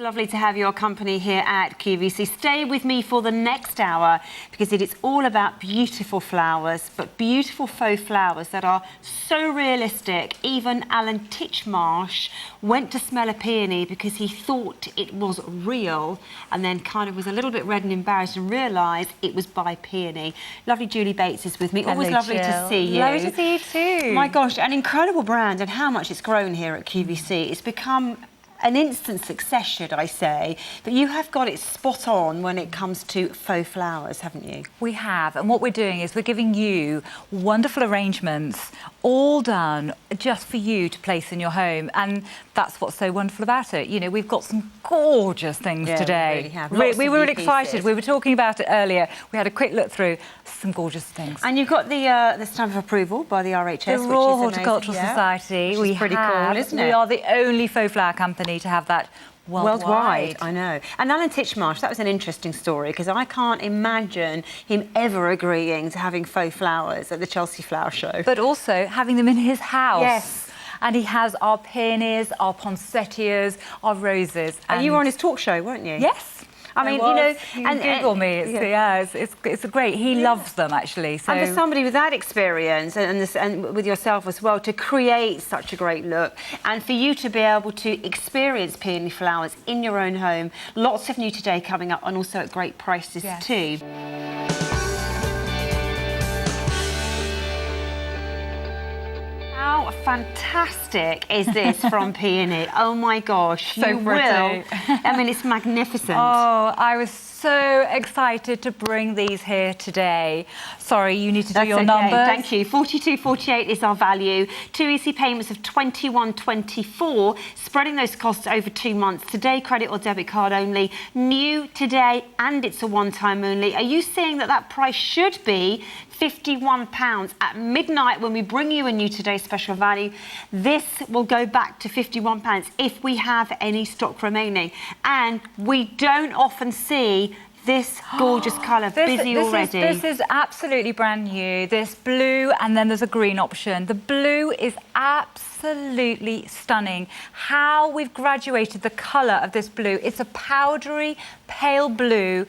Lovely to have your company here at QVC. Stay with me for the next hour because it is all about beautiful flowers, but beautiful faux flowers that are so realistic. Even Alan Titchmarsh went to smell a peony because he thought it was real and then kind of was a little bit red and embarrassed and realised it was by Peony. Lovely Julie Bates is with me. Hello, always lovely Jill. to see you. Lovely to see you too. My gosh, an incredible brand and how much it's grown here at QVC. It's become an instant success, should I say, but you have got it spot on when it comes to faux flowers, haven't you? We have, and what we're doing is we're giving you wonderful arrangements, all done just for you to place in your home, and that's what's so wonderful about it. You know, we've got some gorgeous things today. We really have. We were really excited. Pieces. We were talking about it earlier. We had a quick look through some gorgeous things. And you've got the stamp of approval by the RHS, The which Royal is Horticultural Society. Which is pretty cool, isn't it? We are the only faux flower company to have that worldwide. I know. And Alan Titchmarsh, that was an interesting story because I can't imagine him ever agreeing to having faux flowers at the Chelsea Flower Show. But also having them in his house. Yes. And he has our peonies, our poinsettias, our roses. And you were on his talk show, weren't you? Yes. I mean, you know, and Google me. It's a great. He loves them actually. So. And for somebody with that experience and with yourself as well, to create such a great look, and for you to be able to experience peony flowers in your own home, lots of new today coming up, and also at great prices too. How fantastic is this from Peony? Oh my gosh, So you pretty. will. I mean, it's magnificent. Oh, I was so excited to bring these here today. Sorry, you need to do your numbers. Thank you. 42.48 is our value. 2 easy payments of 21.24, spreading those costs over 2 months. Today, credit or debit card only. New today, and it's a one-time only. Are you seeing that price should be £51 at midnight when we bring you a new today special value? This will go back to £51 if we have any stock remaining, and we don't often see this gorgeous colour busy already. This is absolutely brand new. This blue, and then there's a green option. The blue is absolutely stunning. How we've graduated the colour of this blue. It's a powdery, pale blue.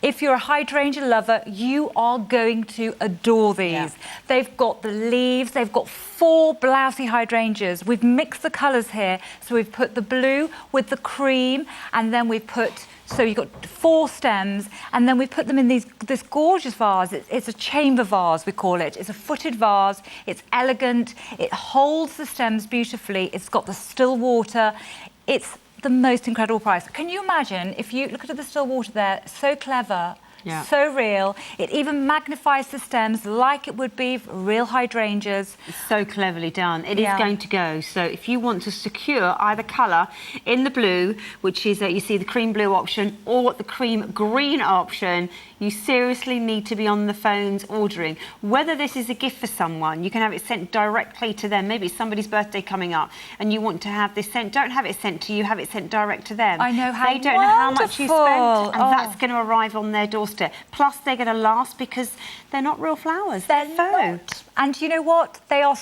If you're a hydrangea lover, you are going to adore these. Yeah. They've got the leaves, they've got 4 blousy hydrangeas. We've mixed the colours here. So we've put the blue with the cream, and then we've put, so you've got 4 stems, and then we put them in this gorgeous vase. It's a chamber vase, we call it. It's a footed vase. It's elegant. It holds the stems beautifully. It's got the still water. It's the most incredible price. Can you imagine if you look at the still water there, so clever, so real. It even magnifies the stems like it would be for real hydrangeas. It's so cleverly done. It is going to go. So if you want to secure either colour in the blue, which is you see the cream blue option, or the cream green option, you seriously need to be on the phones ordering. Whether this is a gift for someone, you can have it sent directly to them. Maybe it's somebody's birthday coming up and you want to have this sent. Don't have it sent to you, have it sent direct to them. I know how They don't know how much you spent, and oh. that's going to arrive on their doorstep. Plus, they're going to last because they're not real flowers. They're faux. And you know what? They are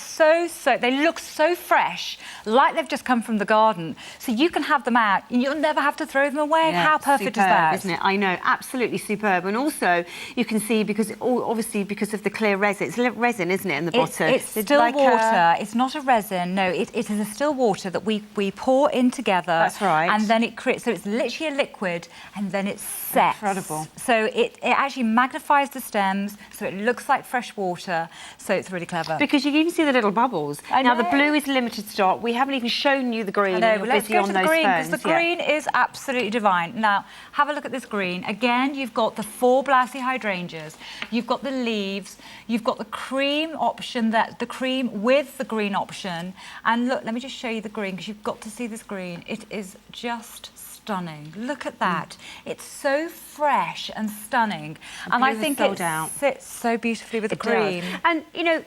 they look so fresh, like they've just come from the garden. So you can have them out and you'll never have to throw them away. Yeah, how perfect superb, is that? Isn't it? I know, absolutely superb. And also, you can see, obviously because of the clear resin, it's resin, isn't it, in the bottom? It's still like water. It's not a resin. No, it is a still water that we pour in together. That's right. And then it creates, so it's literally a liquid, and then it sets. Incredible. So it actually magnifies the stems, so it looks like fresh water. So it's really clever. Because you can even see the little bubbles. Now, the blue is limited stock. We haven't even shown you the green. I know, and but you're let's busy go on to the those green, phones. because the green is absolutely divine. Now, have a look at this green. Again, you've got the 4 blousy hydrangeas. You've got the leaves. You've got the cream option, the cream with the green option. And look, let me just show you the green, because you've got to see this green. It is just stunning. Look at that. It's so fresh and stunning. And I think it sits so beautifully with the green. And, you know,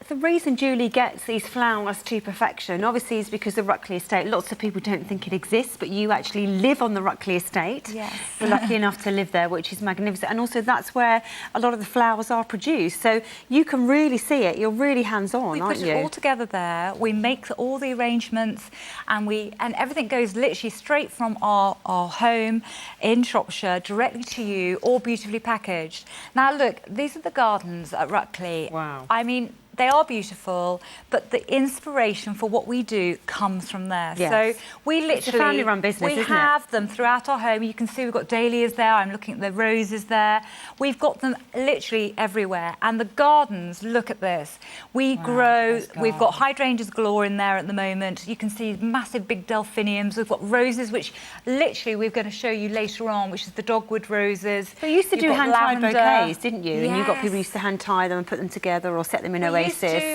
the reason Julie gets these flowers to perfection, obviously, is because the Ruckley estate. Lots of people don't think it exists, but you actually live on the Ruckley estate. Yes. We're lucky enough to live there, which is magnificent. And also, that's where a lot of the flowers are produced. So you can really see it. You're really hands-on, aren't you? We put it all together there. We make all the arrangements, and everything goes literally straight from our home in Shropshire directly to you, all beautifully packaged. Now, look, these are the gardens at Ruckley. Wow. I mean, they are beautiful, but the inspiration for what we do comes from there. Yes. So we literally... It's a family-run business, we isn't have them throughout our home. You can see we've got dahlias there. I'm looking at the roses there. We've got them literally everywhere. And the gardens, look at this. We grow... We've got hydrangeas galore in there at the moment. You can see massive big delphiniums. We've got roses, which literally we're going to show you later on, which is the dogwood roses. But you used to do hand-tied bouquets, didn't you? Yes. And you've got people who used to hand-tie them and put them together or set them in oasis.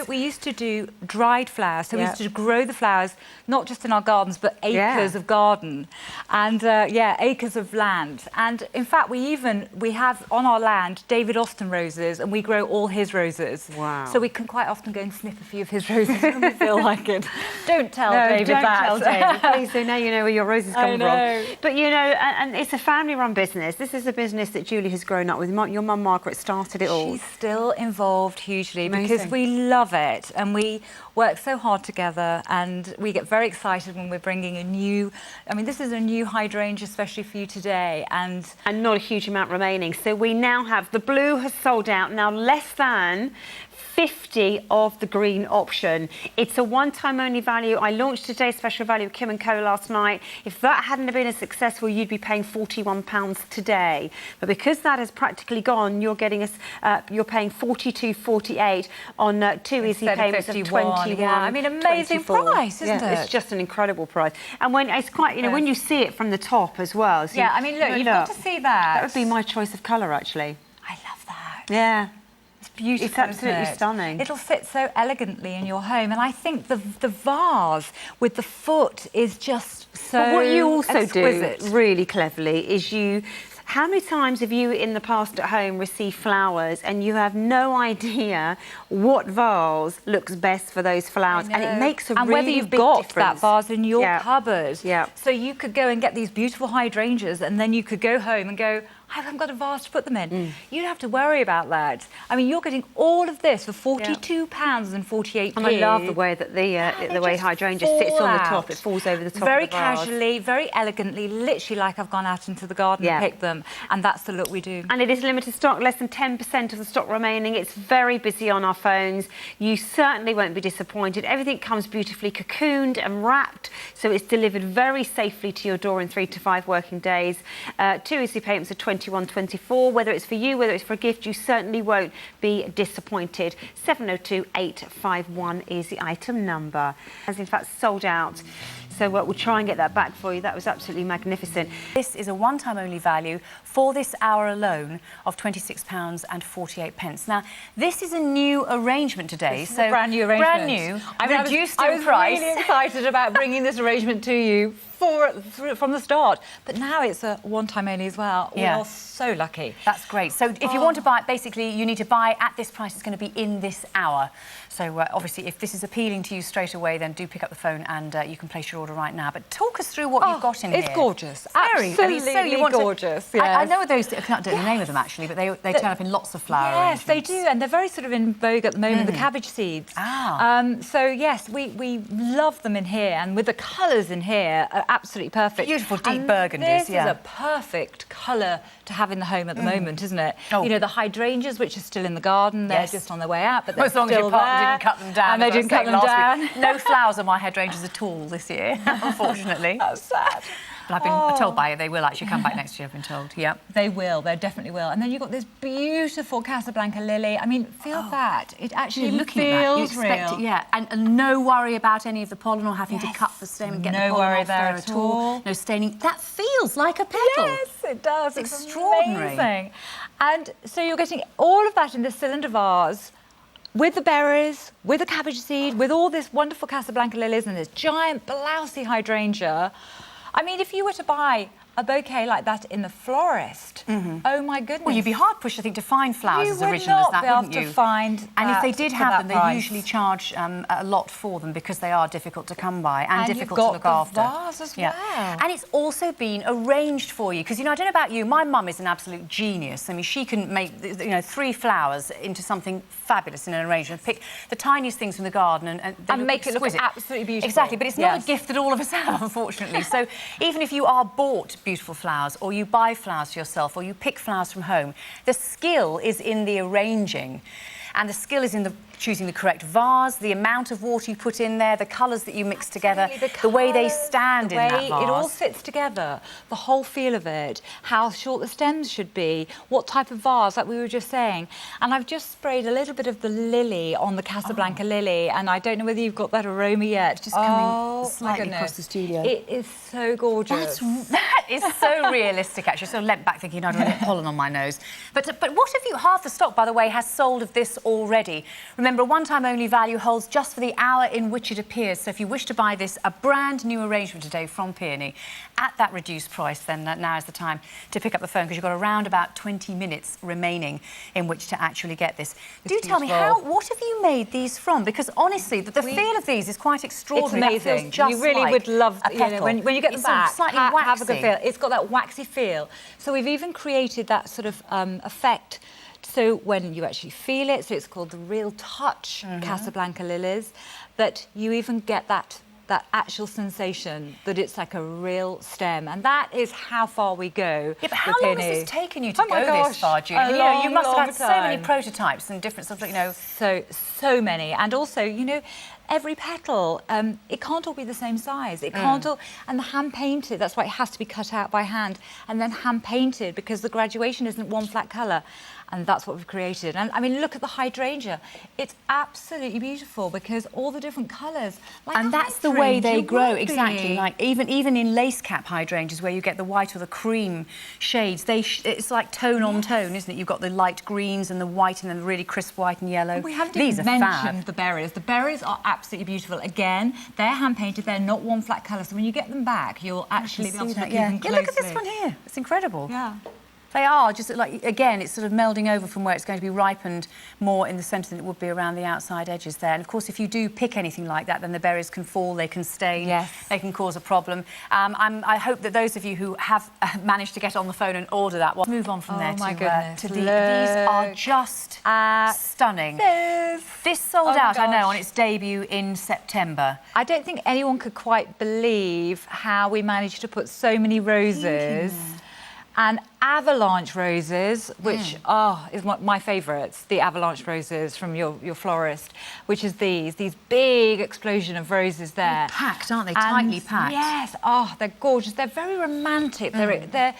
We used to do dried flowers, so we used to grow the flowers not just in our gardens but acres of garden and acres of land. And in fact we have on our land David Austin roses, and we grow all his roses. Wow. So we can quite often go and sniff a few of his roses when we feel like it. Don't tell David don't that. tell David, please. So now you know where your roses come from. But you know, and it's a family-run business. This is a business that Julie has grown up with. Your mum Margaret started it all. She's still involved hugely. Amazing. Because we love it, and we work so hard together, and we get very excited when we're bringing a new... I mean, this is a new hydrangea especially for you today, and not a huge amount remaining. So we now have the blue has sold out, now less than 50 of the green option. It's a one-time only value. I launched today's special value of Kim & Co last night. If that hadn't been as successful, you'd be paying £41 today. But because that has practically gone, you're getting you're paying £42.48 on 2 easy payments of £21. Yeah, I mean, amazing 24. price, isn't it? It's just an incredible price. And when it's quite, you know, when you see it from the top as well. So yeah, I mean, look, you've got to see that. That would be my choice of colour, actually. I love that. Yeah. Beautiful, it's absolutely stunning. It'll fit so elegantly in your home, and I think the vase with the foot is just so But what you also exquisite. do really cleverly is how many times have you in the past at home received flowers and you have no idea what vase looks best for those flowers, and it makes a really big difference. And whether you've got that vase in your cupboard. Yeah. So you could go and get these beautiful hydrangeas, and then you could go home and go, I haven't got a vase to put them in. You don't have to worry about that. I mean, you're getting all of this for £42.48. And I love the way that the way hydrangea sits on the top. It falls over the top very of the vase. casually, very elegantly, literally like I've gone out into the garden and picked them. And that's the look we do. And it is limited stock, less than 10% of the stock remaining. It's very busy on our phones. You certainly won't be disappointed. Everything comes beautifully cocooned and wrapped, so it's delivered very safely to your door in 3 to 5 working days. 2 easy payments of £21.24. Whether it's for you, whether it's for a gift, you certainly won't be disappointed. 702-851 is the item number. Has in fact sold out. So we'll try and get that back for you. That was absolutely magnificent. This is a one-time only value for this hour alone of £26.48. Now, this is a new arrangement today. This is a brand new arrangement. Brand new, I mean, reduced I in was price. really excited about bringing this arrangement to you from the start. But now it's a one-time only as well. Yeah. We are so lucky. That's great. So if you want to buy it, basically, you need to buy at this price. It's going to be in this hour. So obviously, if this is appealing to you straight away, then do pick up the phone and you can place your order right now. But talk us through what you've got in here. It's gorgeous. Very, Absolutely gorgeous. Yes. I know those. I can't do the name of them actually, but they turn up in lots of flower Yes, they arrangements. do, and they're very sort of in vogue at the moment. The cabbage seeds. So yes, we love them in here, and with the colours in here are absolutely perfect. Beautiful deep and burgundies. This is a perfect colour to have in the home at the moment, isn't it? Oh. You know, the hydrangeas, which are still in the garden, they're just on their way out, but they're as long as still your partner there. didn't cut them down. And they didn't cut them down. No flowers on my hydrangeas at all this year, unfortunately. That's sad. But I've been told by you they will actually come back next year, I've been told. Yep. They will, they definitely will. And then you've got this beautiful Casablanca lily. I mean, feel that. It actually looking at that, you feels expect real. it, yeah. And no worry about any of the pollen or having to cut the stem and get the No pollen worry off there at all. No staining. That feels like a petal. Yes, it does. It's extraordinary. amazing. And so you're getting all of that in this cylinder vase with the berries, with the cabbage seed, with all this wonderful Casablanca lilies and this giant blousey hydrangea. I mean, if you were to buy a bouquet like that in the florist, oh my goodness. Well, you'd be hard-pushed, I think, to find flowers as original as that, wouldn't you? You would not be able to find And if they did have them, they price. usually charge a lot for them because they are difficult to come by and difficult you've to look got after. the vase as well. And it's also been arranged for you because, you know, I don't know about you, my mum is an absolute genius. I mean, she can make, you know, 3 flowers into something fabulous in an arrangement, pick the tiniest things from the garden and make it look absolutely beautiful. Exactly, but it's not a gift that all of us have, unfortunately. So even if you are bought beautiful flowers or you buy flowers for yourself or you pick flowers from home, the skill is in the arranging. And the skill is in choosing the correct vase, the amount of water you put in there, the colours that you mix together, the way they stand in that vase. It all fits together, the whole feel of it, how short the stems should be, what type of vase, like we were just saying. And I've just sprayed a little bit of the lily on the Casablanca lily, and I don't know whether you've got that aroma yet. It's just coming slightly across the studio. It is so gorgeous. That is so realistic, actually. So leant back thinking, I don't want pollen on my nose. But what have you... Half the stock, by the way, has sold of this already. Remember, a one-time only value holds just for the hour in which it appears. So if you wish to buy this, a brand new arrangement today from Peony at that reduced price, then now is the time to pick up the phone because you've got around about 20 minutes remaining in which to actually get this. Do tell me, what have you made these from? Because honestly, the feel of these is quite extraordinary. It's amazing. Just you really like would love, a petal. when you get them back, slightly have a good feel. It's got that waxy feel. So we've even created that sort of effect. So when you actually feel it, so it's called the real touch Casablanca lilies, that you even get that actual sensation that it's like a real stem, and that is how far we go. Yeah, but how long has this taken you to go this far, Julie? You know, you must have had so many prototypes and different sort of, you know. So many, and also, you know, every petal, it can't all be the same size. It can't all, and the hand painted, that's why it has to be cut out by hand and then hand painted because the graduation isn't one flat colour. And that's what we've created. And I mean, look at the hydrangea. It's absolutely beautiful because all the different colours. Like and that's the way they grow, exactly. Like even in lace cap hydrangeas where you get the white or the cream shades, it's like tone on tone, isn't it? You've got the light greens and the white and then the really crisp white and yellow. We haven't even mentioned the berries. The berries are absolutely beautiful. Again, they're hand painted. They're not one flat colour. So when you get them back, you'll actually be able to look even closely. Yeah, look at this one here. It's incredible. Yeah. They are just like, again, it's sort of melding over from where it's going to be ripened more in the centre than it would be around the outside edges there. And of course, if you do pick anything like that, then the berries can fall, they can stain, they can cause a problem. I hope that those of you who have managed to get on the phone and order that, we'll move on from there to these are just stunning. This sold out, I know, on its debut in September. I don't think anyone could quite believe how we managed to put so many roses. And avalanche roses, which is my favourites, the avalanche roses from your florist, which is these big explosion of roses there. They're packed, aren't they? Tightly packed. Yes, they're gorgeous. They're very romantic. They're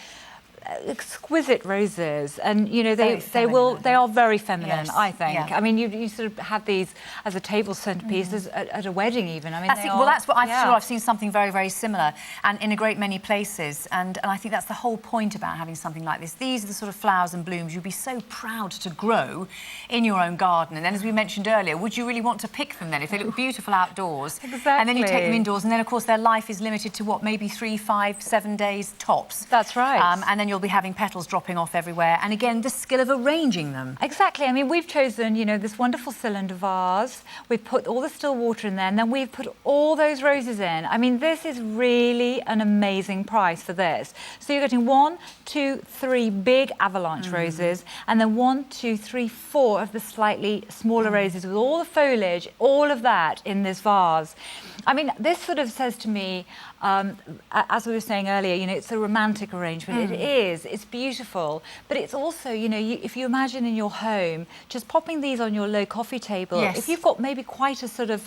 exquisite roses, and you know they are very feminine. I think. I mean, you sort of have these as a table centerpiece at a wedding, even. I mean, that's what I'm sure I've seen something very, very similar, and in a great many places. And I think that's the whole point about having something like this. These are the sort of flowers and blooms you'd be so proud to grow in your own garden. And then, as we mentioned earlier, would you really want to pick them then if they look beautiful outdoors? Exactly. And then you take them indoors, and then of course their life is limited to what, maybe 3, 5, 7 days tops. That's right. And then you'll be having petals dropping off everywhere, and again the skill of arranging them. Exactly. I mean, we've chosen, you know, this wonderful cylinder vase. We've put all the still water in there, and then we've put all those roses in. I mean, this is really an amazing price for this. So you're getting 1, 2, 3 big avalanche roses, and then 1, 2, 3, 4 of the slightly smaller roses with all the foliage, all of that in this vase. I mean, this sort of says to me, as we were saying earlier, you know, it's a romantic arrangement. It is. It's beautiful. But it's also, you know, if you imagine in your home, just popping these on your low coffee table, if you've got maybe quite a sort of,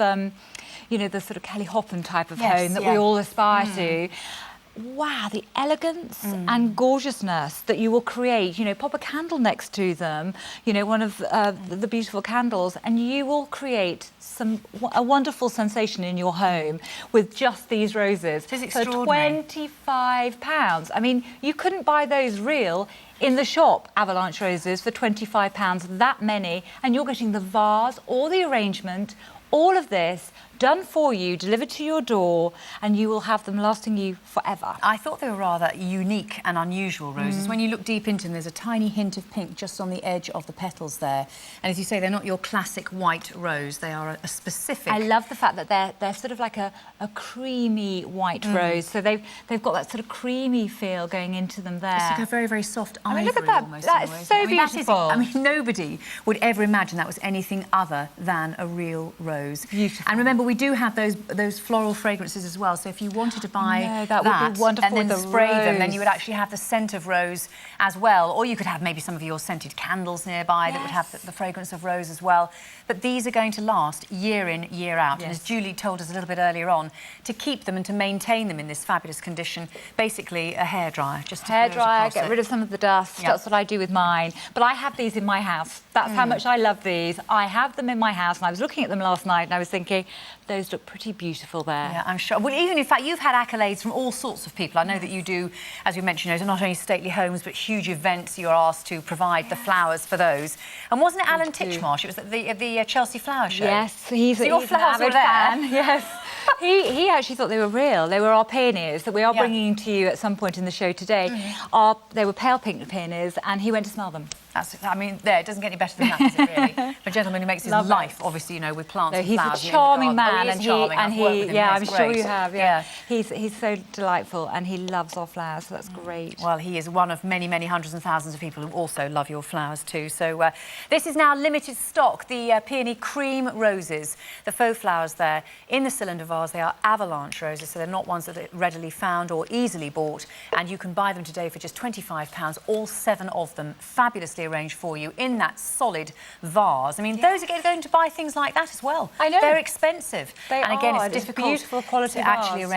you know, the sort of Kelly Hoppen type of home that we all aspire to, wow, the elegance and gorgeousness that you will create. You know, pop a candle next to them, you know, one of the beautiful candles, and you will create a wonderful sensation in your home with just these roses. It's For extraordinary. £25. I mean, you couldn't buy those real in the shop, avalanche roses, for £25, that many, and you're getting the vase or the arrangement All of this done for you, delivered to your door, and you will have them lasting you forever. I thought they were rather unique and unusual roses. When you look deep into them, there's a tiny hint of pink just on the edge of the petals there. And as you say, they're not your classic white rose. They are a specific... I love the fact that they're sort of like a creamy white rose. So they've got that sort of creamy feel going into them there. It's like a very, very soft ivory. Look at that. Almost, That is so beautiful. I mean, nobody would ever imagine that was anything other than a real rose. Beautiful. And remember, we do have those floral fragrances as well. So if you wanted to buy that would be wonderful and then with the spray them, then rose. you would actually have the scent of rose as well. Or you could have maybe some of your scented candles nearby that would have the fragrance of rose as well. But these are going to last year in, year out. And as Julie told us a little bit earlier on, to keep them and to maintain them in this fabulous condition, basically a hairdryer. Just to Hairdryer, get rid of some of the dust. That's what I do with mine. But I have these in my house. That's how much I love these. I have them in my house, and I was looking at them last night and I was thinking, those look pretty beautiful there. Yeah, I'm sure. Well, even in fact, you've had accolades from all sorts of people. I know that you do, as you mentioned, not only stately homes, but huge events. You're asked to provide the flowers for those. And wasn't it Alan Titchmarsh? It was at the Chelsea Flower Show. Yes, he's an avid fan. Yes. He actually thought they were real. They were our peonies that we are bringing to you at some point in the show today. They were pale pink peonies, and he went to smell them. I mean, it doesn't get any better than that, does it, really? For a gentleman who makes his life, obviously, with plants and flowers. He's a charming man, and he I'm sure you have. Yeah. He's so delightful, and he loves our flowers, so that's great. Well, he is one of many, many hundreds and thousands of people who also love your flowers too. So this is now limited stock, the Peony Cream Roses, the faux flowers there in the cylinder vase. They are avalanche roses, so they're not ones that are readily found or easily bought, and you can buy them today for just £25, all 7 of them, fabulously arranged for you in that solid vase. I mean, those are going to buy things like that as well. I know. They're expensive. They and again, are. it's difficult beautiful quality to actually arrange